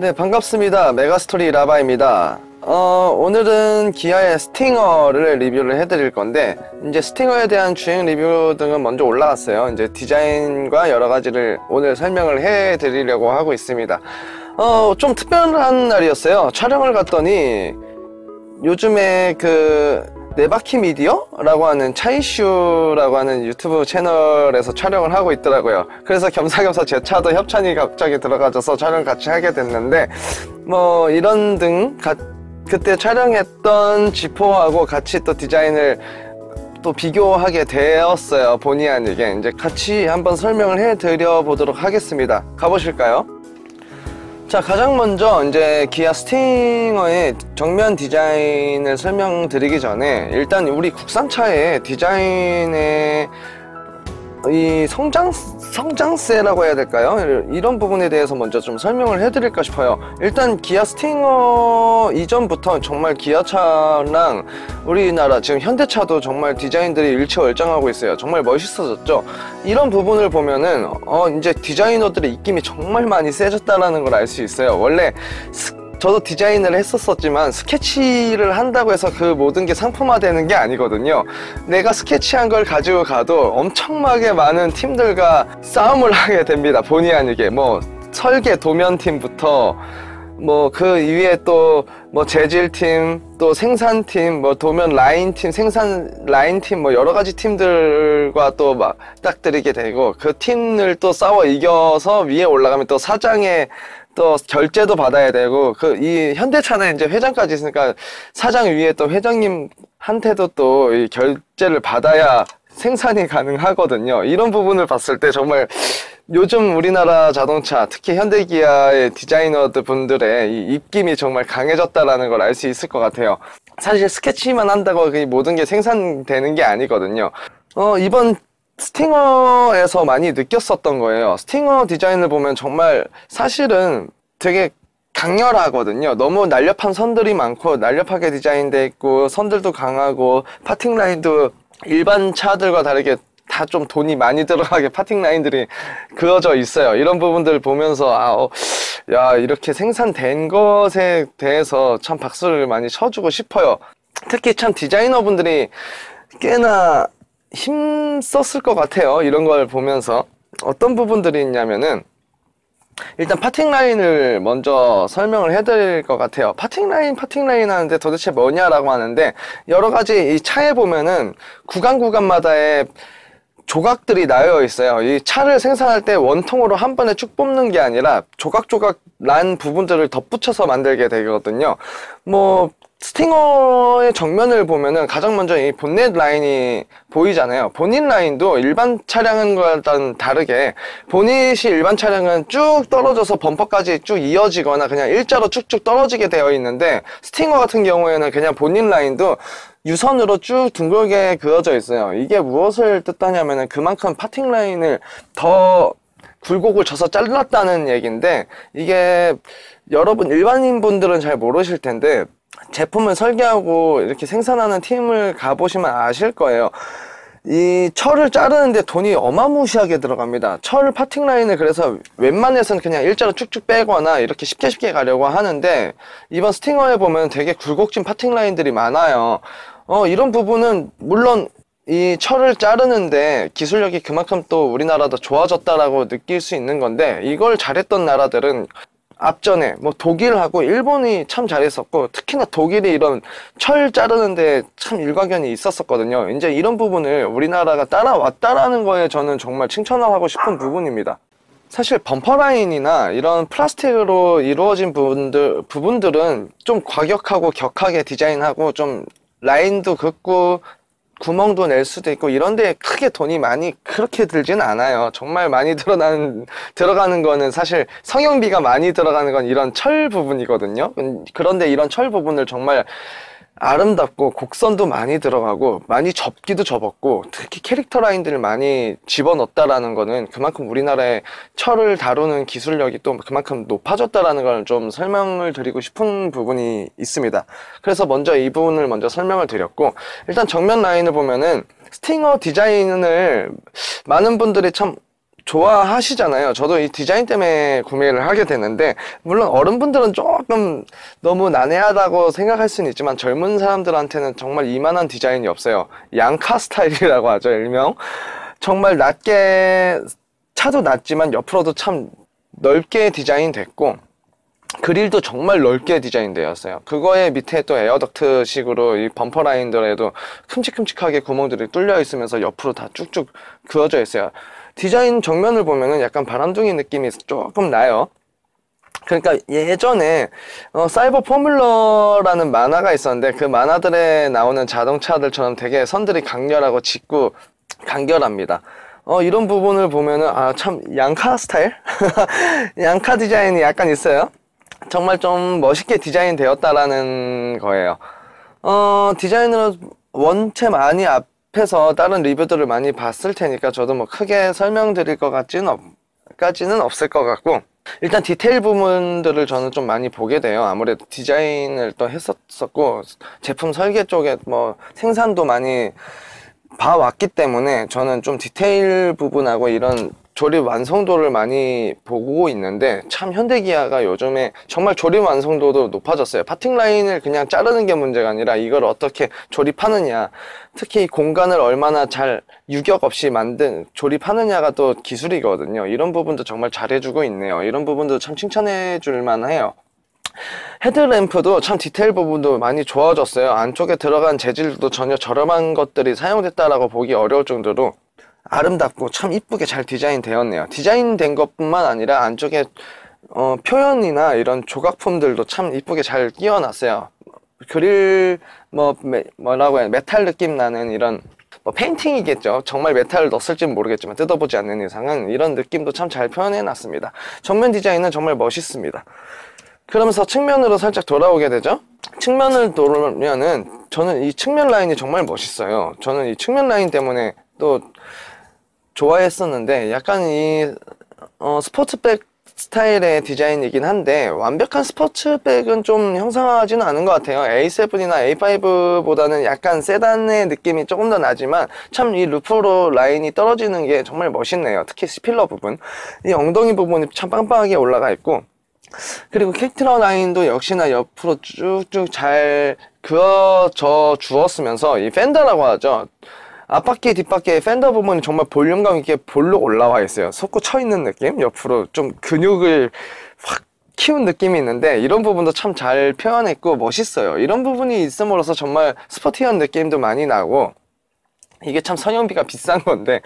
네, 반갑습니다. 메가스토리 라바입니다. 오늘은 기아의 스팅어를 리뷰를 해드릴 건데, 이제 스팅어에 대한 주행 리뷰 등은 먼저 올라갔어요. 이제 디자인과 여러 가지를 오늘 설명을 해드리려고 하고 있습니다. 좀 특별한 날이었어요. 촬영을 갔더니 요즘에 네바퀴 미디어라고 하는 차이슈라고 하는 유튜브 채널에서 촬영을 하고 있더라고요. 그래서 겸사겸사 제 차도 협찬이 갑자기 들어가져서 촬영 같이 하게 됐는데, 이런 등 그때 촬영했던 G4하고 같이 또 디자인을 또 비교하게 되었어요. 본의 아니게. 이제 같이 한번 설명을 해드려 보도록 하겠습니다. 가보실까요? 자, 가장 먼저 이제 기아 스팅어의 정면 디자인을 설명드리기 전에 일단 우리 국산차의 디자인의 이 성장세라고 해야 될까요? 이런 부분에 대해서 먼저 좀 설명을 해드릴까 싶어요. 일단 기아 스팅어 이전부터 정말 기아차랑 우리나라 지금 현대차도 정말 디자인들이 일취월장하고 있어요. 정말 멋있어졌죠. 이런 부분을 보면은 이제 디자이너들의 입김이 정말 많이 세졌다라는 걸 알 수 있어요. 원래 저도 디자인을 했었지만 스케치를 한다고 해서 그 모든 게 상품화되는 게 아니거든요. 내가 스케치한 걸 가지고 가도 엄청나게 많은 팀들과 싸움을 하게 됩니다. 본의 아니게 설계 도면팀부터 그 이후에 또 재질팀, 또 생산팀, 도면 라인팀, 생산 라인팀, 여러 가지 팀들과 또 맞닥뜨리게 되고, 그 팀을 또 싸워 이겨서 위에 올라가면 또 사장의 또 결제도 받아야 되고, 이 현대차는 이제 회장까지 있으니까 사장 위에 또 회장님한테도 또 이 결제를 받아야 생산이 가능하거든요. 이런 부분을 봤을 때 정말 요즘 우리나라 자동차, 특히 현대기아의 디자이너들 분들의 이 입김이 정말 강해졌다라는 걸 알 수 있을 것 같아요. 사실 스케치만 한다고 모든 게 생산되는 게 아니거든요. 이번 스팅어에서 많이 느꼈었던 거예요. 스팅어 디자인을 보면 정말 사실은 되게 강렬하거든요. 너무 날렵한 선들이 많고 날렵하게 디자인돼 있고, 선들도 강하고, 파팅 라인도 일반 차들과 다르게 다 좀 돈이 많이 들어가게 파팅 라인들이 그어져 있어요. 이런 부분들 보면서 야, 이렇게 생산된 것에 대해서 참 박수를 많이 쳐주고 싶어요. 특히 참 디자이너분들이 꽤나 힘썼을 것 같아요. 이런 걸 보면서 어떤 부분들이 있냐면은, 일단 파팅 라인을 먼저 설명을 해드릴 것 같아요. 파팅 라인 하는데 도대체 뭐냐라고 하는데, 여러 가지 이 차에 보면은 구간마다의 조각들이 나여 있어요. 이 차를 생산할 때 원통으로 한 번에 쭉 뽑는 게 아니라 조각조각 난 부분들을 덧붙여서 만들게 되거든요. 스팅어의 정면을 보면은 가장 먼저 이 본넷 라인이 보이잖아요. 본닛 라인도 일반 차량과는 다르게, 보닛이 일반 차량은 쭉 떨어져서 범퍼까지 쭉 이어지거나 그냥 일자로 쭉쭉 떨어지게 되어 있는데, 스팅어 같은 경우에는 그냥 본닛 라인도 유선으로 쭉 둥글게 그어져 있어요. 이게 무엇을 뜻하냐면은 그만큼 파팅 라인을 더 굴곡을 줘서 잘랐다는 얘기인데, 이게 여러분 일반인 분들은 잘 모르실 텐데, 제품을 설계하고 이렇게 생산하는 팀을 가보시면 아실 거예요. 이 철을 자르는데 돈이 어마무시하게 들어갑니다. 철 파팅 라인을 그래서 웬만해서는 그냥 일자로 쭉쭉 빼거나 이렇게 쉽게 가려고 하는데, 이번 스팅어에 보면 되게 굴곡진 파팅 라인들이 많아요. 이런 부분은 물론 이 철을 자르는데 기술력이 그만큼 또 우리나라도 좋아졌다라고 느낄 수 있는 건데, 이걸 잘했던 나라들은 앞전에 독일하고 일본이 참 잘했었고, 특히나 독일이 이런 철 자르는데 참 일가견이 있었었거든요. 이제 이런 부분을 우리나라가 따라왔다라는 거에 저는 정말 칭찬을 하고 싶은 부분입니다. 사실 범퍼 라인이나 이런 플라스틱으로 이루어진 부분들은 좀 과격하고 격하게 디자인하고, 좀 라인도 긋고 구멍도 낼 수도 있고, 이런데 크게 돈이 많이 그렇게 들진 않아요. 정말 많이 들어가는 거는 사실 성형비가 많이 들어가는 건 이런 철 부분이거든요. 그런데 이런 철 부분을 정말 아름답고 곡선도 많이 들어가고 많이 접기도 접었고, 특히 캐릭터 라인들을 많이 집어넣었다라는 거는 그만큼 우리나라의 철을 다루는 기술력이 또 그만큼 높아졌다라는 걸 좀 설명을 드리고 싶은 부분이 있습니다. 그래서 먼저 이 부분을 먼저 설명을 드렸고, 일단 정면 라인을 보면은 스팅어 디자인을 많은 분들이 참 좋아하시잖아요. 저도 이 디자인 때문에 구매를 하게 되는데, 물론 어른분들은 조금 너무 난해하다고 생각할 수는 있지만 젊은 사람들한테는 정말 이만한 디자인이 없어요. 양카 스타일이라고 하죠, 일명. 정말 낮게, 차도 낮지만 옆으로도 참 넓게 디자인 됐고, 그릴도 정말 넓게 디자인되었어요. 그거에 밑에 또 에어덕트 식으로 이 범퍼 라인들에도 큼직큼직하게 구멍들이 뚫려 있으면서 옆으로 다 쭉쭉 그어져 있어요. 디자인 정면을 보면은 약간 바람둥이 느낌이 조금 나요. 그러니까 예전에 사이버 포뮬러라는 만화가 있었는데, 그 만화들에 나오는 자동차들처럼 되게 선들이 강렬하고 짙고 간결합니다. 이런 부분을 보면은 참 양카 스타일? 양카 디자인이 약간 있어요. 정말 좀 멋있게 디자인 되었다라는 거예요. 디자인으로 원체 많이 앞에서 다른 리뷰들을 많이 봤을 테니까 저도 뭐 크게 설명드릴 것 까지는 없을 것 같고, 일단 디테일 부분들을 저는 좀 많이 보게 돼요. 아무래도 디자인을 또 했었고 제품 설계 쪽에 뭐 생산도 많이 봐왔기 때문에 저는 좀 디테일 부분하고 이런 조립 완성도를 많이 보고 있는데, 참 현대기아가 요즘에 정말 조립 완성도도 높아졌어요. 파팅 라인을 그냥 자르는 게 문제가 아니라 이걸 어떻게 조립하느냐, 특히 공간을 얼마나 잘 유격 없이 조립하느냐가 또 기술이거든요. 이런 부분도 정말 잘해주고 있네요. 이런 부분도 참 칭찬해 줄 만해요. 헤드램프도 참 디테일 부분도 많이 좋아졌어요. 안쪽에 들어간 재질도 전혀 저렴한 것들이 사용됐다라고 보기 어려울 정도로 아름답고 참 이쁘게 잘 디자인 되었네요. 디자인된 것뿐만 아니라 안쪽에 표현이나 이런 조각품들도 참 이쁘게 잘 끼워놨어요. 그릴 뭐라고 해야, 메탈 느낌 나는 이런 페인팅이겠죠. 정말 메탈을 넣었을지는 모르겠지만 뜯어보지 않는 이상은 이런 느낌도 참 잘 표현해놨습니다. 정면 디자인은 정말 멋있습니다. 그러면서 측면으로 살짝 돌아오게 되죠. 측면을 돌면은 저는 이 측면 라인이 정말 멋있어요. 저는 이 측면 라인 때문에 또 좋아했었는데, 약간 이 스포츠백 스타일의 디자인이긴 한데 완벽한 스포츠백은 좀 형성하지는 않은 것 같아요. A7이나 A5보다는 약간 세단의 느낌이 조금 더 나지만 참 이 루프로 라인이 떨어지는 게 정말 멋있네요. 특히 스필러 부분, 이 엉덩이 부분이 참 빵빵하게 올라가 있고, 그리고 킥트러 라인도 역시나 옆으로 쭉쭉 잘 그어져 주었으면서, 이 펜더라고 하죠. 앞바퀴 뒷바퀴의 펜더 부분이 정말 볼륨감 있게 볼록 올라와 있어요. 솟구쳐 있는 느낌? 옆으로 좀 근육을 확 키운 느낌이 있는데, 이런 부분도 참 잘 표현했고 멋있어요. 이런 부분이 있음으로써 정말 스포티한 느낌도 많이 나고, 이게 참 성형비가 비싼 건데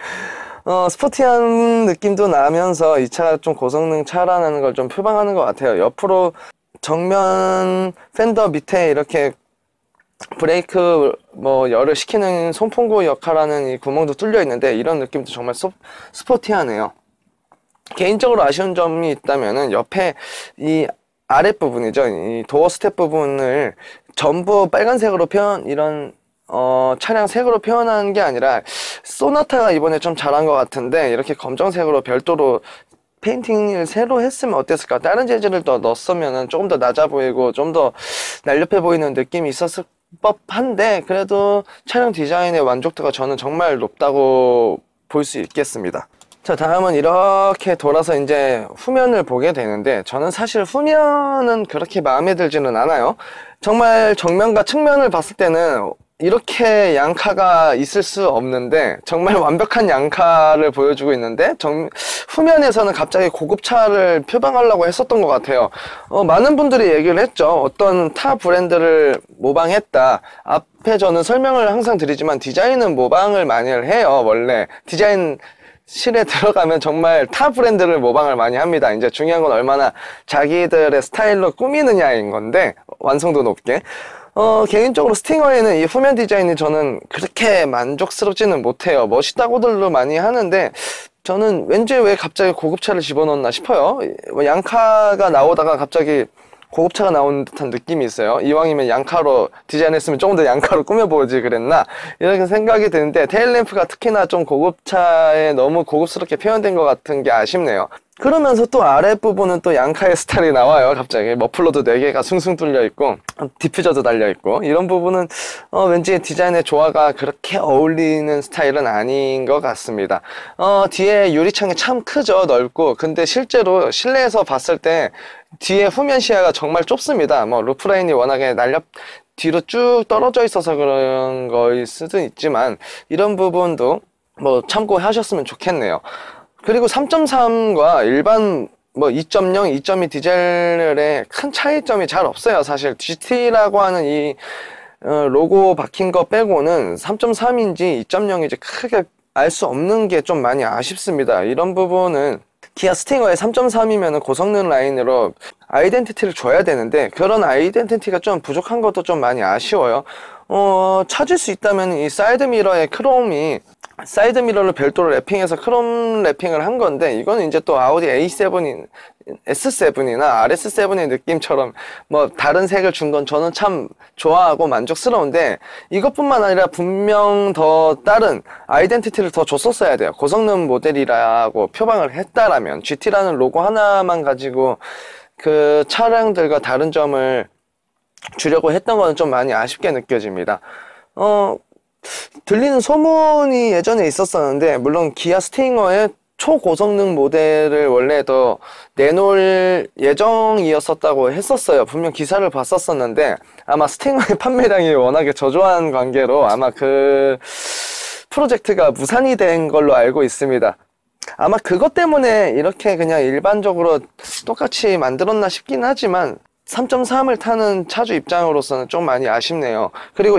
스포티한 느낌도 나면서 이 차가 좀 고성능 차라는 걸 좀 표방하는 것 같아요. 옆으로 정면 펜더 밑에 이렇게 브레이크 열을 식히는 송풍구 역할하는 이 구멍도 뚫려 있는데, 이런 느낌도 정말 스포티하네요. 개인적으로 아쉬운 점이 있다면은 옆에 이 아랫부분이죠. 이 도어 스텝 부분을 전부 빨간색으로 이런 차량 색으로 표현한 게 아니라, 소나타가 이번에 좀 잘한 것 같은데 이렇게 검정색으로 별도로 페인팅을 새로 했으면 어땠을까? 다른 재질을 더 넣었으면 조금 더 낮아 보이고 좀 더 날렵해 보이는 느낌이 있었을 법한데, 그래도 차량 디자인의 만족도가 저는 정말 높다고 볼 수 있겠습니다. 자, 다음은 이렇게 돌아서 이제 후면을 보게 되는데, 저는 사실 후면은 그렇게 마음에 들지는 않아요. 정말 정면과 측면을 봤을 때는 이렇게 양카가 있을 수 없는데, 정말 완벽한 양카를 보여주고 있는데, 후면에서는 갑자기 고급차를 표방하려고 했었던 것 같아요. 많은 분들이 얘기를 했죠. 어떤 타 브랜드를 모방했다. 앞에 저는 설명을 항상 드리지만 디자인은 모방을 많이 해요. 원래 디자인 실에 들어가면 정말 타 브랜드를 모방을 많이 합니다. 이제 중요한 건 얼마나 자기들의 스타일로 꾸미느냐인 건데, 완성도 높게. 개인적으로 스팅어에는 이 후면 디자인이 저는 그렇게 만족스럽지는 못해요. 멋있다고들도 많이 하는데 저는 왠지 왜 갑자기 고급차를 집어넣었나 싶어요. 양카가 나오다가 갑자기 고급차가 나오는 듯한 느낌이 있어요. 이왕이면 양카로 디자인했으면 조금 더 양카로 꾸며보지 그랬나, 이렇게 생각이 드는데, 테일램프가 특히나 좀 고급차에 너무 고급스럽게 표현된 것 같은 게 아쉽네요. 그러면서 또 아랫부분은 또 양카의 스타일이 나와요. 갑자기 머플러도 4개가 숭숭 뚫려 있고 디퓨저도 달려 있고, 이런 부분은 왠지 디자인의 조화가 그렇게 어울리는 스타일은 아닌 것 같습니다. 뒤에 유리창이 참 크죠. 넓고. 근데 실제로 실내에서 봤을 때 뒤에 후면 시야가 정말 좁습니다. 뭐 루프라인이 워낙에 뒤로 쭉 떨어져 있어서 그런 거일 수도 있지만, 이런 부분도 뭐 참고하셨으면 좋겠네요. 그리고 3.3과 일반 뭐 2.0, 2.2 디젤의 큰 차이점이 잘 없어요. 사실 GT라고 하는 이 로고 박힌 거 빼고는 3.3인지 2.0인지 크게 알 수 없는 게 좀 많이 아쉽습니다. 이런 부분은 기아 스팅어의 3.3이면 고성능 라인으로 아이덴티티를 줘야 되는데, 그런 아이덴티티가 좀 부족한 것도 좀 많이 아쉬워요. 찾을 수 있다면 이 사이드 미러의 크롬이, 사이드 미러를 별도로 랩핑해서 크롬 랩핑을 한 건데, 이거는 이제 또 아우디 A7이, S7이나 RS7의 느낌처럼 뭐 다른 색을 준 건 저는 참 좋아하고 만족스러운데, 이것뿐만 아니라 분명 더 다른 아이덴티티를 더 줬었어야 돼요. 고성능 모델이라고 표방을 했다라면, GT라는 로고 하나만 가지고 그 차량들과 다른 점을 주려고 했던 거는 좀 많이 아쉽게 느껴집니다. 들리는 소문이 예전에 있었었는데, 물론 기아 스팅어의 초고성능 모델을 원래 더 내놓을 예정이었었다고 했었어요. 분명 기사를 봤었었는데, 아마 스팅어의 판매량이 워낙에 저조한 관계로 아마 그 프로젝트가 무산이 된 걸로 알고 있습니다. 아마 그것 때문에 이렇게 그냥 일반적으로 똑같이 만들었나 싶긴 하지만, 3.3을 타는 차주 입장으로서는 좀 많이 아쉽네요. 그리고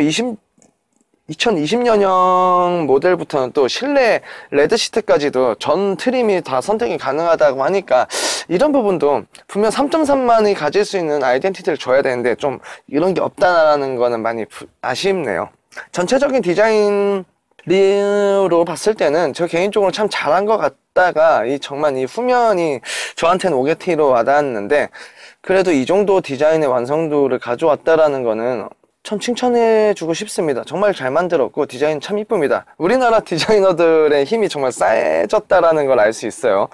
2020년형 모델부터는 또 실내 레드 시트까지도 전 트림이 다 선택이 가능하다고 하니까, 이런 부분도 분명 3.3만이 가질 수 있는 아이덴티티를 줘야 되는데 좀 이런 게 없다라는 거는 많이 아쉽네요. 전체적인 디자인 리로 봤을 때는 저 개인적으로 참 잘한 것 같다가, 정말 이 후면이 저한테는 오게티로 와닿았는데, 그래도 이 정도 디자인의 완성도를 가져왔다라는 거는 참 칭찬해주고 싶습니다. 정말 잘 만들었고 디자인 참 이쁩니다. 우리나라 디자이너들의 힘이 정말 쌓여졌다라는 걸 알 수 있어요.